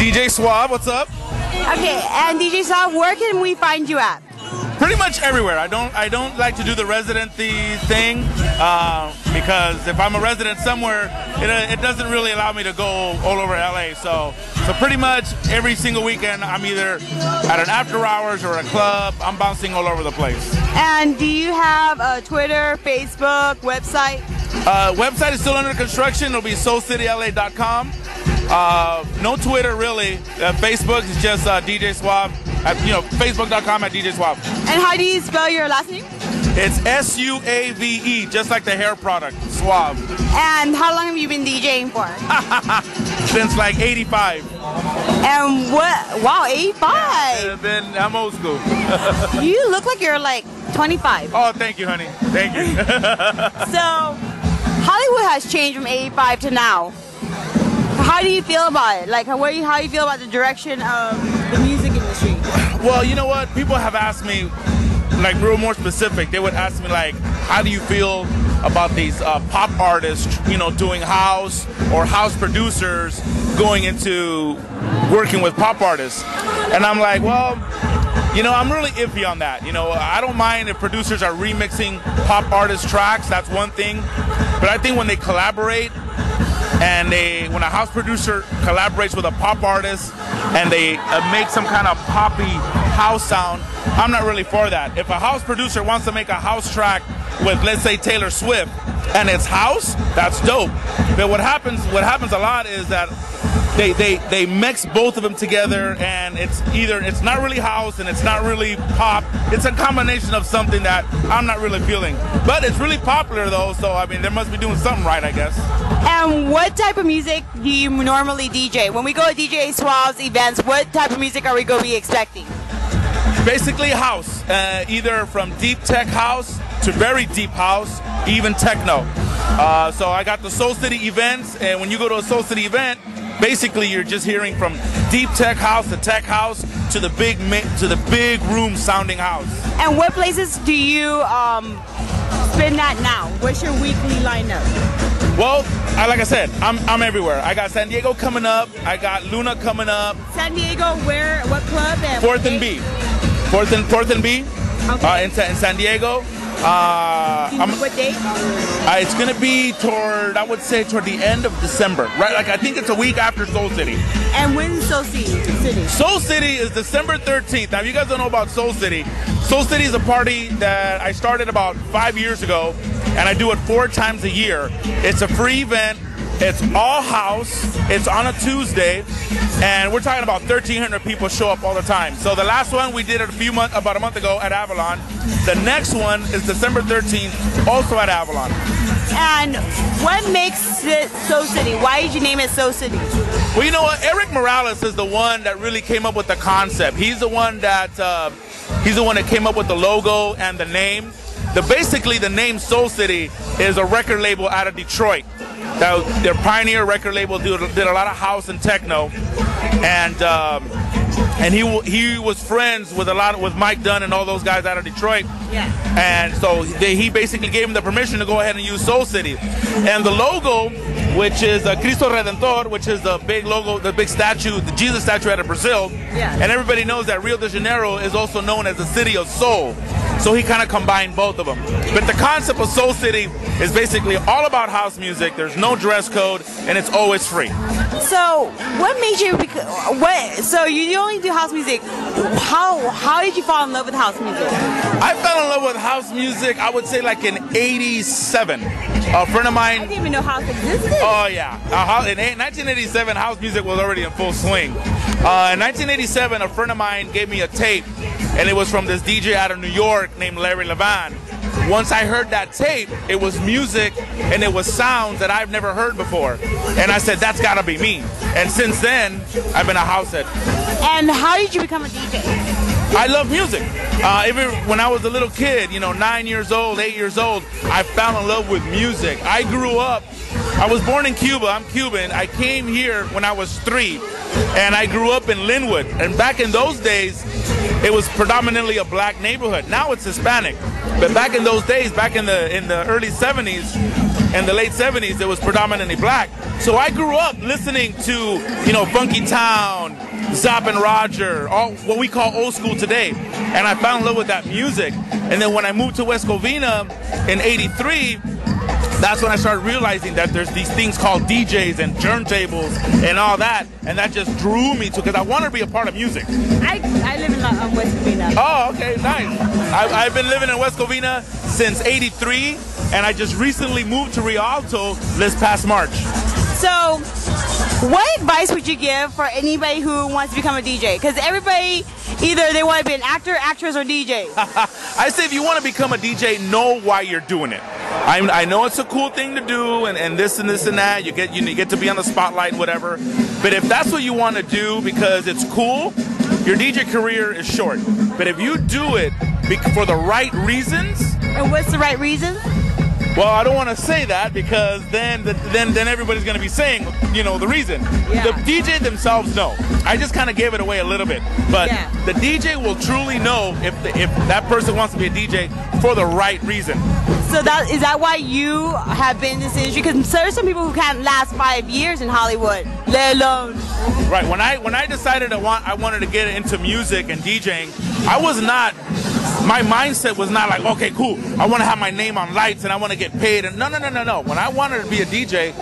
DJ Suave, what's up? Okay, and DJ Suave, where can we find you at? Pretty much everywhere. I don't like to do the residency thing because if I'm a resident somewhere, it doesn't really allow me to go all over LA. So pretty much every single weekend, I'm either at an after hours or a club. I'm bouncing all over the place. And do you have a Twitter, Facebook, website? Website is still under construction. It'll be soulcityla.com. No Twitter really. Facebook is just DJ Suave. Facebook.com at DJ Suave. And how do you spell your last name? It's S-U-A-V-E, just like the hair product, Suave. And how long have you been DJing for? Since like 85. And what? Wow, 85. Yeah, I'm old school. You look like you're like 25. Oh, thank you, honey. Thank you. So, Hollywood has changed from 85 to now. How do you feel about it? Like, how do you feel about the direction of the music industry? Well, you know what? People have asked me, like, real more specific. They would ask me, like, how do you feel about these pop artists, doing house, or house producers going into working with pop artists? And I'm like, well, I'm really iffy on that. I don't mind if producers are remixing pop artist tracks. That's one thing. But I think when they collaborate, and when a house producer collaborates with a pop artist and they make some kind of poppy house sound, I'm not really for that. If a house producer wants to make a house track with, let's say, Taylor Swift, and it's house, that's dope. But what happens a lot is that they mix both of them together, and it's not really house and it's not really pop. It's a combination of something that I'm not really feeling. But it's really popular though, so I mean, they must be doing something right, I guess. And what type of music do you normally DJ? When we go to DJ Suave's events, what type of music are we going to be expecting? Basically house, either from deep tech house to very deep house, even techno. So I got the Soul City events, and when you go to a Soul City event, basically you're just hearing from deep tech house to the big room sounding house. And what places do you spin at now? What's your weekly lineup? Well, like I said, I'm everywhere. I got San Diego coming up. I got Luna coming up. San Diego, where? What club? And 4th and B. 4th and B. Okay. In San Diego. What date? It's going to be toward the end of December, right? Like I think it's a week after Soul City. And when's Soul City? Soul City is December 13th. Now, if you guys don't know about Soul City is a party that I started about 5 years ago, and I do it 4 times a year. It's a free event. It's all house. It's on a Tuesday, and we're talking about 1,300 people show up all the time. So the last one we did it about a month ago at Avalon. The next one is December 13th, also at Avalon. And what makes it Soul City? Why did you name it Soul City? Well, you know what? Eric Morales is the one that really came up with the concept. He's the one that came up with the logo and the name. Basically, the name Soul City is a record label out of Detroit. Their pioneer record label did a lot of house and techno, and he was friends with Mike Dunn and all those guys out of Detroit. Yeah. And so he basically gave him the permission to go ahead and use Soul City, and the logo, which is Cristo Redentor, which is the big logo, the big statue, the Jesus statue out of Brazil. Yeah. And everybody knows that Rio de Janeiro is also known as the city of soul. So he kind of combined both of them. But the concept of Soul City is basically all about house music. There's no dress code, and it's always free. So what made you? So you only do house music. How did you fall in love with house music? I fell in love with house music, I would say like in '87. A friend of mine. I didn't even know house existed. Oh yeah. In 1987, house music was already in full swing. In 1987, a friend of mine gave me a tape, and it was from this DJ out of New York named Larry Levan. Once I heard that tape, it was music and it was sounds that I've never heard before. And I said, that's gotta be me. And since then, I've been a house head. And how did you become a DJ? I love music. Even when I was a little kid, 9 years old, 8 years old, I fell in love with music. I grew up, I was born in Cuba, I'm Cuban. I came here when I was 3, and I grew up in Linwood. And back in those days, it was predominantly a black neighborhood. Now it's Hispanic. But back in those days, back in the early 70s, in the late 70s, it was predominantly black. So I grew up listening to, you know, Funky Town, Zapp and Roger, all what we call old school today. And I fell in love with that music. And then when I moved to West Covina in '83, that's when I started realizing that there's these things called DJs and turntables and all that, and that just drew me to, because I wanted to be a part of music. I live in West Covina. Oh, okay, nice. I've been living in West Covina since '83, and I just recently moved to Rialto this past March. So, what advice would you give for anybody who wants to become a DJ? Because everybody, either they want to be an actor, actress, or DJ. I say if you want to become a DJ, know why you're doing it. I know it's a cool thing to do, and this and this and that. You get to be on the spotlight, whatever. But if that's what you want to do because it's cool, your DJ career is short. But if you do it for the right reasons. And what's the right reason? Well, I don't want to say that because then everybody's going to be saying, you know, the reason. Yeah. The DJ themselves know. I just kind of gave it away a little bit. But yeah. The DJ will truly know if that person wants to be a DJ for the right reason. So is that why you have been in this industry? Because there are some people who can't last 5 years in Hollywood, let alone. Right. When I decided I wanted to get into music and DJing, I was not. My mindset was not like, okay, cool, I want to have my name on lights and I want to get paid. And no. When I wanted to be a DJ,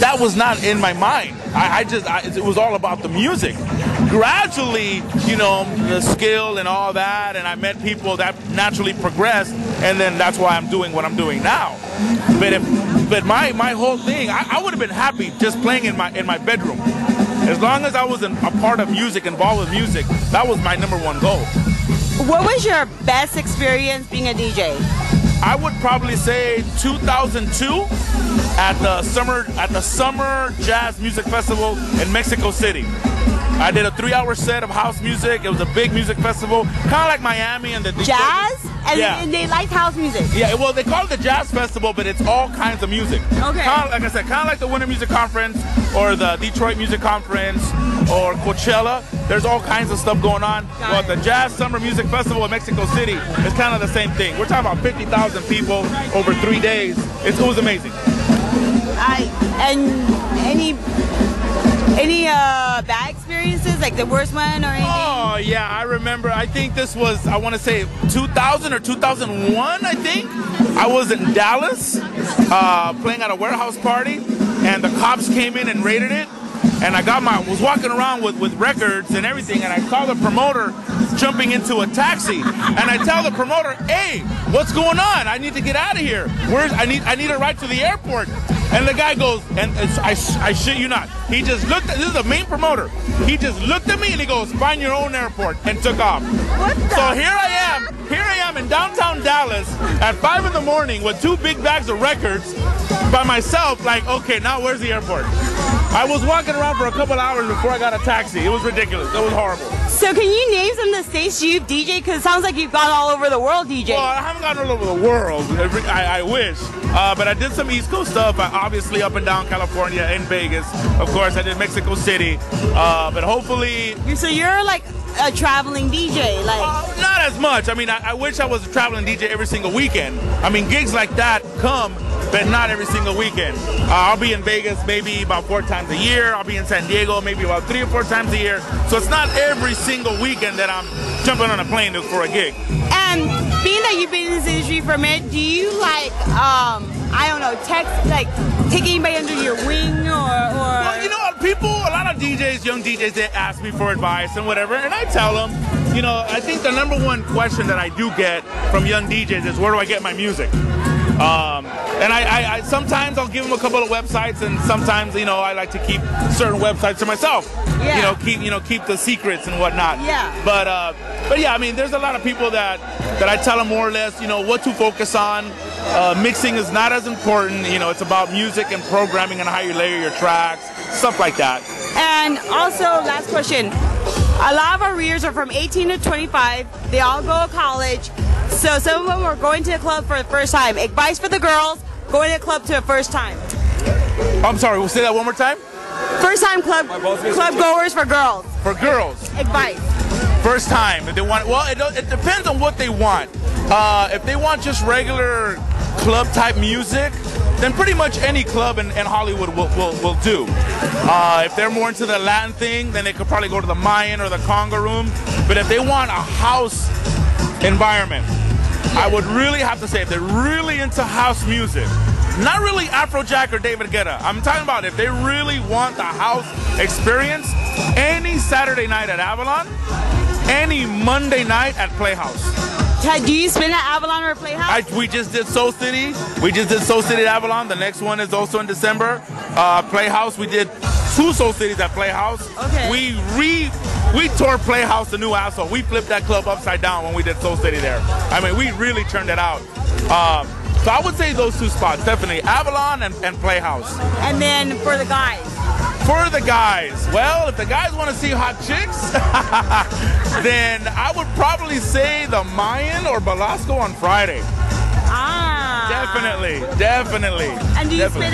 that was not in my mind. It was all about the music. Gradually, you know, the skill and all that, and I met people that naturally progressed, and then that's why I'm doing what I'm doing now. But my whole thing, I would have been happy just playing in my bedroom. As long as I was a part of music, involved with music, that was my #1 goal. What was your best experience being a DJ? I would probably say 2002 at the Summer Jazz Music Festival in Mexico City. I did a 3-hour set of house music. It was a big music festival, kind of like Miami and the jazz. And, yeah. And they liked house music. Yeah, well, they call it the Jazz Festival, but it's all kinds of music. Okay. Like I said, kind of like the Winter Music Conference or the Detroit Music Conference or Coachella. There's all kinds of stuff going on. But the Jazz Summer Music Festival in Mexico City is kind of the same thing. We're talking about 50,000 people over 3 days. It was amazing. And any bad experiences, like the worst one or anything? Oh, yeah, I remember. I think this was, I want to say 2000 or 2001, I think. I was in Dallas playing at a warehouse party, and the cops came in and raided it. And I was walking around with records and everything, and I saw the promoter jumping into a taxi. And I tell the promoter, hey, what's going on? I need to get out of here. I need a ride to the airport. And the guy goes, and I shit you not, he just looked at, this is the main promoter, he just looked at me and he goes, find your own airport, and took off. So here I am in downtown Dallas at 5 in the morning with 2 big bags of records by myself, like, okay, now where's the airport? I was walking around for a couple hours before I got a taxi. It was ridiculous. It was horrible. So can you name some of the states you've DJed? Because it sounds like you've gone all over the world DJing. Well, I haven't gone all over the world. I wish. But I did some East Coast stuff, obviously up and down California and Vegas. Of course, I did Mexico City. But hopefully... So you're like a traveling DJ? Not as much. I mean, I wish I was a traveling DJ every single weekend. I mean, gigs like that come, but not every single weekend. I'll be in Vegas maybe about 4 times a year. I'll be in San Diego maybe about 3 or 4 times a year. So it's not every single weekend that I'm jumping on a plane for a gig. And being that you've been in this industry for a minute, do you I don't know, take anybody under your wing or? Well, you know what, a lot of DJs, young DJs, they ask me for advice and whatever, and I tell them, you know, I think the #1 question that I do get from young DJs is, where do I get my music? And I sometimes I'll give them a couple of websites, and sometimes, you know, I like to keep certain websites to myself. Yeah. Keep the secrets and whatnot. Yeah. But yeah, I mean, there's a lot of people that I tell them more or less, you know, what to focus on. Mixing is not as important. You know, it's about music and programming and how you layer your tracks, stuff like that. And also, last question. A lot of our readers are from 18 to 25. They all go to college. So some of them are going to the club for the first time. Advice for the girls, going to the club to the first time. I'm sorry, we'll say that one more time? First time club goers for girls. For girls. Advice. First time. If they want, well, it depends on what they want. If they want just regular club type music, then pretty much any club in Hollywood will do. If they're more into the Latin thing, then they could probably go to the Mayan or the Conga Room. But if they want a house environment, I would really have to say, if they're really into house music, not really Afrojack or David Guetta, I'm talking about if they really want the house experience, any Saturday night at Avalon, any Monday night at Playhouse. Do you spin at Avalon or Playhouse? We just did Soul City. We just did Soul City at Avalon. The next one is also in December. Playhouse, we did 2 Soul Cities at Playhouse. Okay. We tore Playhouse a new asshole. We flipped that club upside down when we did Soul City there. I mean, we really turned it out. So I would say those 2 spots, definitely Avalon and Playhouse. And then for the guys? For the guys, well, if the guys want to see hot chicks, then I would probably say the Mayan or Belasco on Friday. Definitely. And do you spin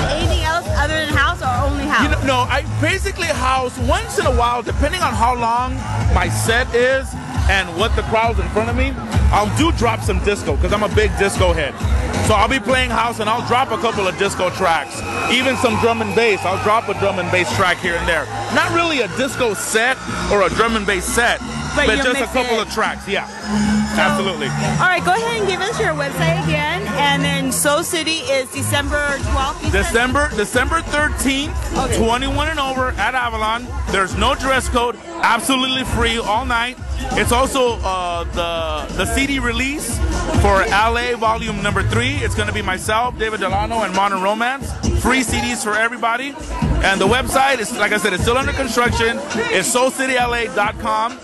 anything else other than house or only house? No, I basically house once in a while, depending on how long my set is and what the crowd's in front of me. I'll drop some disco because I'm a big disco head. So I'll be playing house and I'll drop a couple of disco tracks. Even some drum and bass. I'll drop a drum and bass track here and there. Not really a disco set or a drum and bass set, but just a couple of tracks. Yeah, so, absolutely. All right, go ahead and give us your website again. And then Soul City is December 12th. December 13th, okay. 21 and over at Avalon. There's no dress code. Absolutely free all night. It's also the CD release for LA Volume Number 3. It's going to be myself, David Delano, and Modern Romance. Free CDs for everybody. And the website is, like I said, it's still under construction. It's soulcityla.com.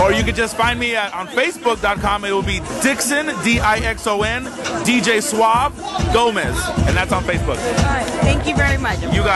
Or you can just find me on Facebook.com. It will be Dixon, D-I-X-O-N, DJ Suave Gomez. And that's on Facebook. All right. Thank you very much. You got it.